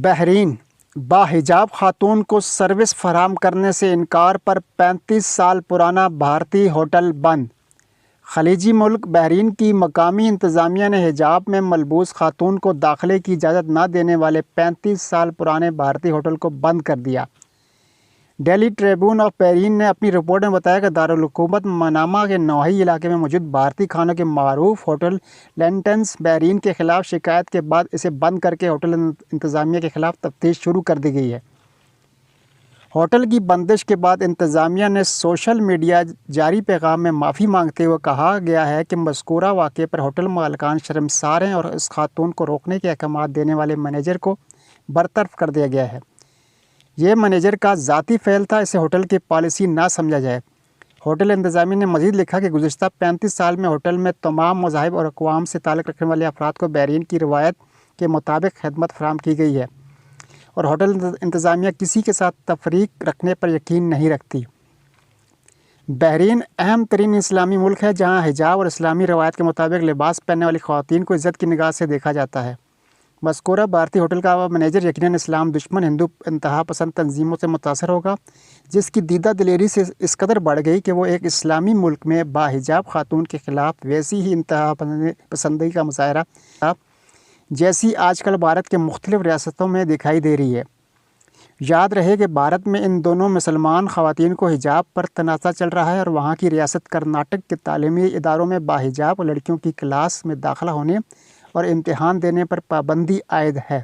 بحرین باحجاب خاتون کو سروس فراہم کرنے سے انکار پر 35 سال پرانا بھارتی ہوٹل بند۔ خلیجی ملک بحرین کی مقامی انتظامیہ نے حجاب میں ملبوس خاتون کو داخلے کی اجازت نہ دینے والے 35 سال پرانے بھارتی ہوٹل کو بند کر دیا۔ ڈیلی ٹریبون آف بحرین نے اپنی رپورٹ میں بتایا کہ دارالحکومت منامہ کے نوحی علاقے میں موجود بھارتی کھانوں کے معروف ہوٹل لینٹنس بحرین کے خلاف شکایت کے بعد اسے بند کر کے ہوٹل انتظامیہ کے خلاف تفتیش شروع کر دی گئی ہے۔ ہوٹل کی بندش کے بعد انتظامیہ نے سوشل میڈیا جاری پیغام میں معافی مانگتے ہوئے کہا گیا ہے کہ مذکورہ واقعے پر ہوٹل مالکان شرمسار ہیں اور اس خاتون کو روکنے کے احکامات دینے والے مینیجر کو برطرف کر دیا گیا ہے۔ یہ مینیجر کا ذاتی فعل تھا، اسے ہوٹل کی پالیسی نہ سمجھا جائے۔ ہوٹل انتظامیہ نے مزید لکھا کہ گزشتہ 35 سال میں ہوٹل میں تمام مذاہب اور اقوام سے تعلق رکھنے والے افراد کو بحرین کی روایت کے مطابق خدمت فراہم کی گئی ہے اور ہوٹل انتظامیہ کسی کے ساتھ تفریق رکھنے پر یقین نہیں رکھتی۔ بحرین اہم ترین اسلامی ملک ہے جہاں حجاب اور اسلامی روایت کے مطابق لباس پہننے والی خواتین کو عزت کی نگاہ سے دیکھا جاتا ہے۔ مذکورہ بھارتی ہوٹل کا مینیجر یقیناً اسلام دشمن ہندو انتہا پسند تنظیموں سے متاثر ہوگا، جس کی دیدہ دلیری سے اس قدر بڑھ گئی کہ وہ ایک اسلامی ملک میں باحجاب خاتون کے خلاف ویسی ہی انتہا پسندی کا مظاہرہ جیسی آج کل بھارت کے مختلف ریاستوں میں دکھائی دے رہی ہے۔ یاد رہے کہ بھارت میں ان دونوں مسلمان خواتین کو حجاب پر تنازع چل رہا ہے اور وہاں کی ریاست کرناٹک کے تعلیمی اداروں میں باحجاب لڑکیوں کی کلاس میں داخلہ ہونے اور امتحان دینے پر پابندی عائد ہے۔